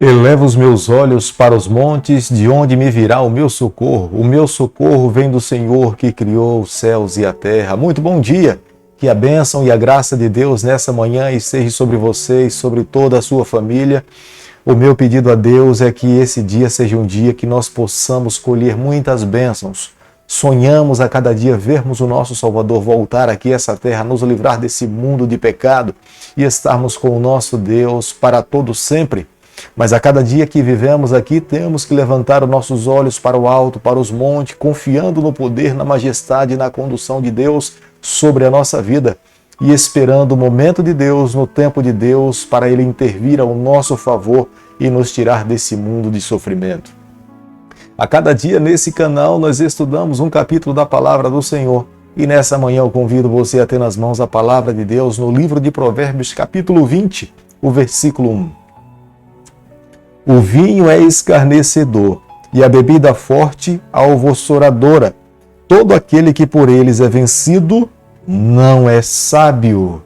Elevo os meus olhos para os montes, de onde me virá o meu socorro. O meu socorro vem do Senhor que criou os céus e a terra. Muito bom dia! Que a bênção e a graça de Deus nessa manhã esteja sobre você e sobre toda a sua família. O meu pedido a Deus é que esse dia seja um dia que nós possamos colher muitas bênçãos. Sonhamos a cada dia vermos o nosso Salvador voltar aqui a essa terra, nos livrar desse mundo de pecado e estarmos com o nosso Deus para todo sempre. Mas a cada dia que vivemos aqui, temos que levantar os nossos olhos para o alto, para os montes, confiando no poder, na majestade e na condução de Deus sobre a nossa vida e esperando o momento de Deus, no tempo de Deus, para Ele intervir ao nosso favor e nos tirar desse mundo de sofrimento. A cada dia nesse canal nós estudamos um capítulo da Palavra do Senhor e nessa manhã eu convido você a ter nas mãos a Palavra de Deus no livro de Provérbios, capítulo 20, o versículo 1. O vinho é escarnecedor, e a bebida forte alvoroçadora. Todo aquele que por eles é vencido não é sábio.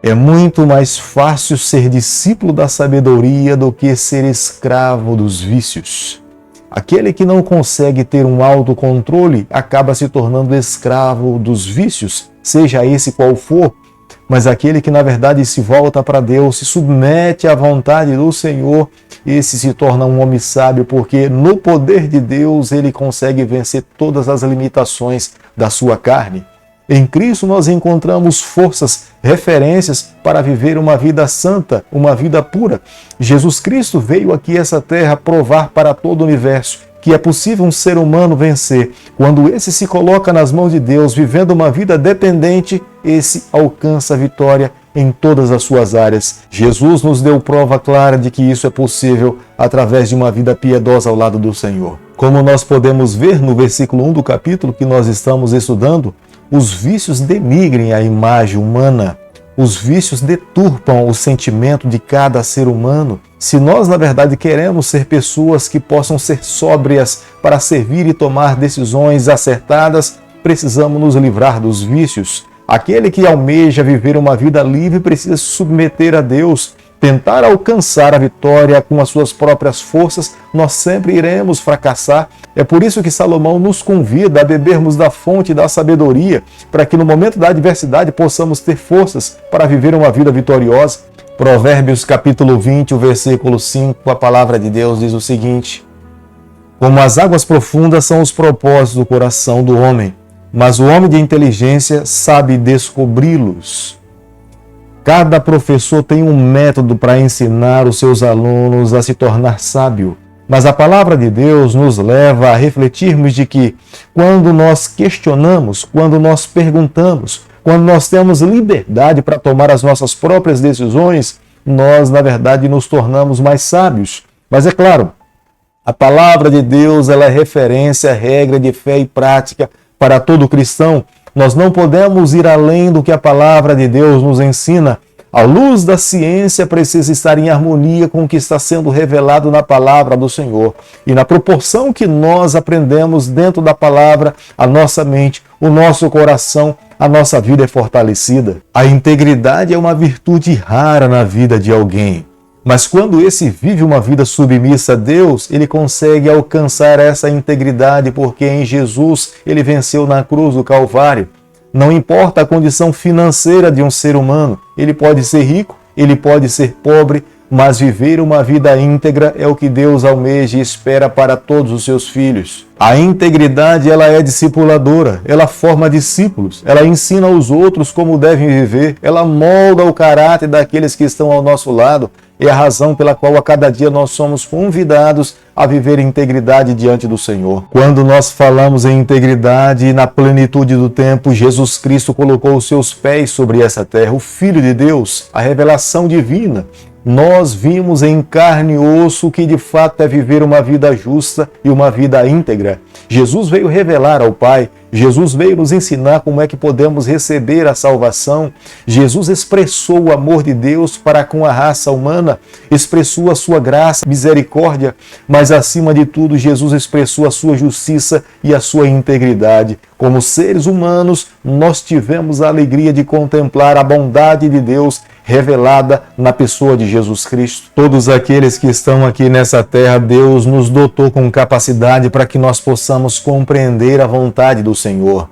É muito mais fácil ser discípulo da sabedoria do que ser escravo dos vícios. Aquele que não consegue ter um autocontrole acaba se tornando escravo dos vícios, seja esse qual for. Mas aquele que na verdade se volta para Deus, se submete à vontade do Senhor, esse se torna um homem sábio, porque no poder de Deus ele consegue vencer todas as limitações da sua carne. Em Cristo nós encontramos forças, referências para viver uma vida santa, uma vida pura. Jesus Cristo veio aqui a essa terra provar para todo o universo que é possível um ser humano vencer. Quando esse se coloca nas mãos de Deus, vivendo uma vida dependente, esse alcança a vitória em todas as suas áreas. Jesus nos deu prova clara de que isso é possível através de uma vida piedosa ao lado do Senhor. Como nós podemos ver no versículo 1 do capítulo que nós estamos estudando, os vícios denigrem a imagem humana. Os vícios deturpam o sentimento de cada ser humano. Se nós, na verdade, queremos ser pessoas que possam ser sóbrias para servir e tomar decisões acertadas, precisamos nos livrar dos vícios. Aquele que almeja viver uma vida livre precisa se submeter a Deus, tentar alcançar a vitória com as suas próprias forças. Nós sempre iremos fracassar. É por isso que Salomão nos convida a bebermos da fonte da sabedoria, para que no momento da adversidade possamos ter forças para viver uma vida vitoriosa. Provérbios capítulo 20, o versículo 5, a palavra de Deus diz o seguinte: como as águas profundas são os propósitos do coração do homem, mas o homem de inteligência sabe descobri-los. Cada professor tem um método para ensinar os seus alunos a se tornar sábio. Mas a palavra de Deus nos leva a refletirmos de que quando nós questionamos, quando nós perguntamos, quando nós temos liberdade para tomar as nossas próprias decisões, nós, na verdade, nos tornamos mais sábios. Mas é claro, a palavra de Deus ela é referência, regra de fé e prática para todo cristão. Nós não podemos ir além do que a palavra de Deus nos ensina. A luz da ciência precisa estar em harmonia com o que está sendo revelado na palavra do Senhor. E na proporção que nós aprendemos dentro da palavra, a nossa mente, o nosso coração, a nossa vida é fortalecida. A integridade é uma virtude rara na vida de alguém. Mas quando esse vive uma vida submissa a Deus, ele consegue alcançar essa integridade, porque em Jesus ele venceu na cruz do Calvário. Não importa a condição financeira de um ser humano, ele pode ser rico, ele pode ser pobre, mas viver uma vida íntegra é o que Deus almeja e espera para todos os seus filhos. A integridade ela é discipuladora, ela forma discípulos, ela ensina aos outros como devem viver, ela molda o caráter daqueles que estão ao nosso lado. É a razão pela qual a cada dia nós somos convidados a viver integridade diante do Senhor. Quando nós falamos em integridade, na plenitude do tempo, Jesus Cristo colocou os seus pés sobre essa terra, o Filho de Deus, a revelação divina. Nós vimos em carne e osso que de fato é viver uma vida justa e uma vida íntegra. Jesus veio revelar ao Pai, Jesus veio nos ensinar como é que podemos receber a salvação. Jesus expressou o amor de Deus para com a raça humana, expressou a sua graça, misericórdia, mas acima de tudo Jesus expressou a sua justiça e a sua integridade. Como seres humanos, nós tivemos a alegria de contemplar a bondade de Deus revelada na pessoa de Jesus Cristo. Todos aqueles que estão aqui nessa terra, Deus nos dotou com capacidade para que nós possamos compreender a vontade do Senhor.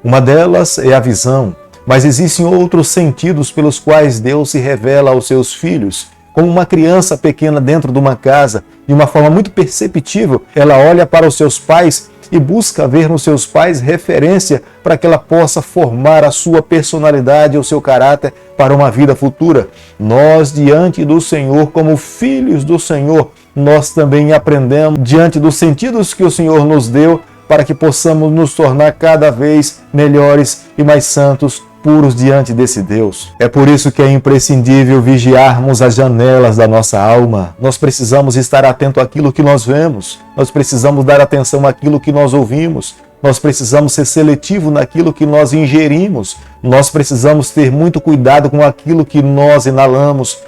Uma delas é a visão, mas existem outros sentidos pelos quais Deus se revela aos seus filhos. Como uma criança pequena dentro de uma casa, de uma forma muito perceptível, ela olha para os seus pais e busca ver nos seus pais referência para que ela possa formar a sua personalidade, o seu caráter para uma vida futura. Nós, diante do Senhor, como filhos do Senhor, nós também aprendemos diante dos sentidos que o Senhor nos deu para que possamos nos tornar cada vez melhores e mais santos, puros diante desse Deus. É por isso que é imprescindível vigiarmos as janelas da nossa alma. Nós precisamos estar atento àquilo que nós vemos. Nós precisamos dar atenção àquilo que nós ouvimos. Nós precisamos ser seletivo naquilo que nós ingerimos. Nós precisamos ter muito cuidado com aquilo que nós inalamos,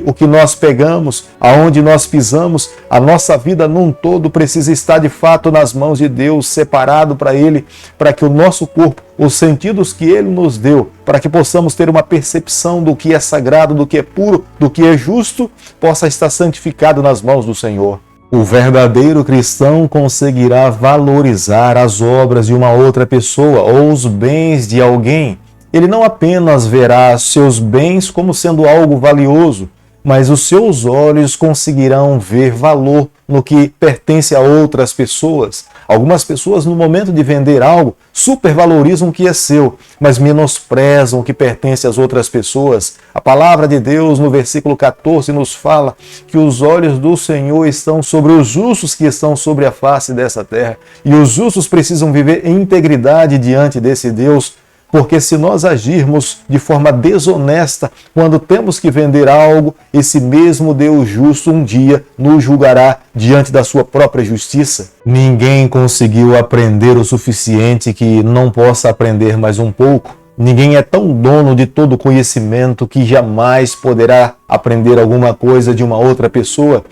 o que nós pegamos, aonde nós pisamos. A nossa vida num todo precisa estar de fato nas mãos de Deus, separado para Ele, para que o nosso corpo, os sentidos que Ele nos deu, para que possamos ter uma percepção do que é sagrado, do que é puro, do que é justo, possa estar santificado nas mãos do Senhor. O verdadeiro cristão conseguirá valorizar as obras de uma outra pessoa ou os bens de alguém. Ele não apenas verá seus bens como sendo algo valioso, mas os seus olhos conseguirão ver valor no que pertence a outras pessoas. Algumas pessoas, no momento de vender algo, supervalorizam o que é seu, mas menosprezam o que pertence às outras pessoas. A palavra de Deus, no versículo 14, nos fala que os olhos do Senhor estão sobre os justos que estão sobre a face dessa terra. E os justos precisam viver em integridade diante desse Deus, porque se nós agirmos de forma desonesta, quando temos que vender algo, esse mesmo Deus justo um dia nos julgará diante da sua própria justiça. Ninguém conseguiu aprender o suficiente que não possa aprender mais um pouco. Ninguém é tão dono de todo conhecimento que jamais poderá aprender alguma coisa de uma outra pessoa.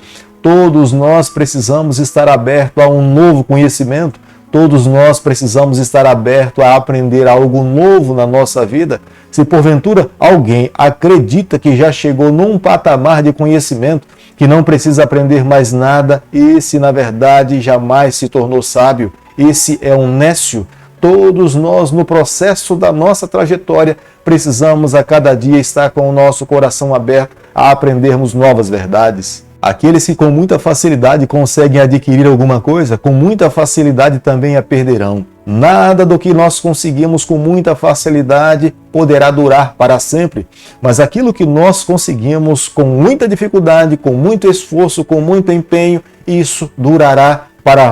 Todos nós precisamos estar abertos a um novo conhecimento. Todos nós precisamos estar abertos a aprender algo novo na nossa vida. Se porventura alguém acredita que já chegou num patamar de conhecimento, que não precisa aprender mais nada, esse na verdade jamais se tornou sábio. Esse é um nécio. Todos nós, no processo da nossa trajetória, precisamos a cada dia estar com o nosso coração aberto a aprendermos novas verdades. Aqueles que com muita facilidade conseguem adquirir alguma coisa, com muita facilidade também a perderão. Nada do que nós conseguimos com muita facilidade poderá durar para sempre, mas aquilo que nós conseguimos com muita dificuldade, com muito esforço, com muito empenho, isso durará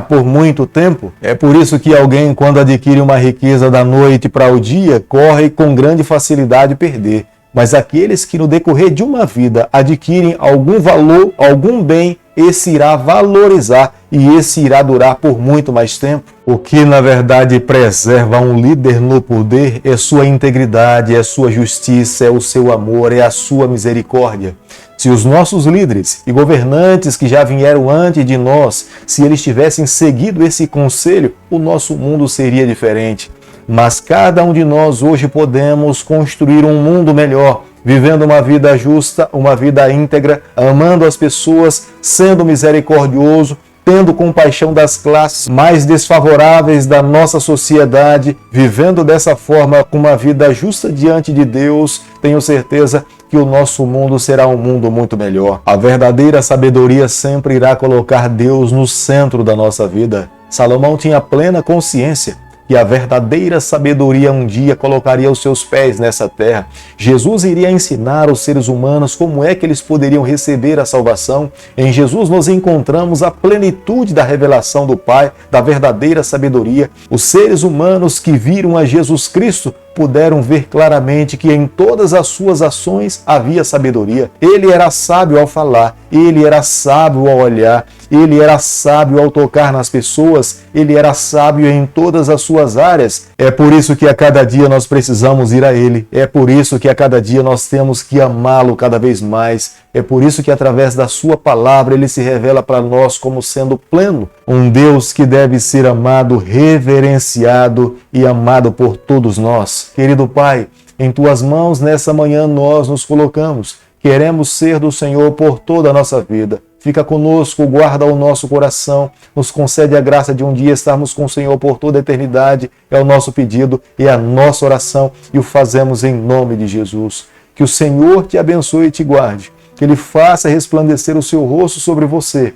por muito tempo. É por isso que alguém, quando adquire uma riqueza da noite para o dia, corre com grande facilidade perder. Mas aqueles que no decorrer de uma vida adquirem algum valor, algum bem, esse irá valorizar e esse irá durar por muito mais tempo. O que na verdade preserva um líder no poder é sua integridade, é sua justiça, é o seu amor, é a sua misericórdia. Se os nossos líderes e governantes que já vieram antes de nós, se eles tivessem seguido esse conselho, o nosso mundo seria diferente. Mas cada um de nós hoje podemos construir um mundo melhor, vivendo uma vida justa, uma vida íntegra, amando as pessoas, sendo misericordioso, tendo compaixão das classes mais desfavoráveis da nossa sociedade, vivendo dessa forma com uma vida justa diante de Deus. Tenho certeza que o nosso mundo será um mundo muito melhor. A verdadeira sabedoria sempre irá colocar Deus no centro da nossa vida. Salomão tinha plena consciência que a verdadeira sabedoria um dia colocaria os seus pés nessa terra. Jesus iria ensinar aos seres humanos como é que eles poderiam receber a salvação. Em Jesus nós encontramos a plenitude da revelação do Pai, da verdadeira sabedoria. Os seres humanos que viram a Jesus Cristo puderam ver claramente que em todas as suas ações havia sabedoria. Ele era sábio ao falar, ele era sábio ao olhar, ele era sábio ao tocar nas pessoas, ele era sábio em todas as suas áreas. É por isso que a cada dia nós precisamos ir a ele. É por isso que a cada dia nós temos que amá-lo cada vez mais. É por isso que através da sua palavra ele se revela para nós como sendo pleno, um Deus que deve ser amado, reverenciado e amado por todos nós. Querido Pai, Em tuas mãos, nessa manhã, nós nos colocamos. Queremos ser do Senhor por toda a nossa vida. Fica conosco, guarda o nosso coração, nos concede a graça de um dia estarmos com o Senhor por toda a eternidade. É o nosso pedido, é a nossa oração e o fazemos em nome de Jesus. Que o Senhor te abençoe e te guarde, que Ele faça resplandecer o seu rosto sobre você,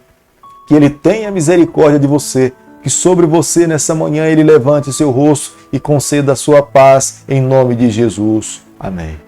que Ele tenha misericórdia de você, que sobre você nessa manhã Ele levante seu rosto e conceda a sua paz em nome de Jesus. Amém.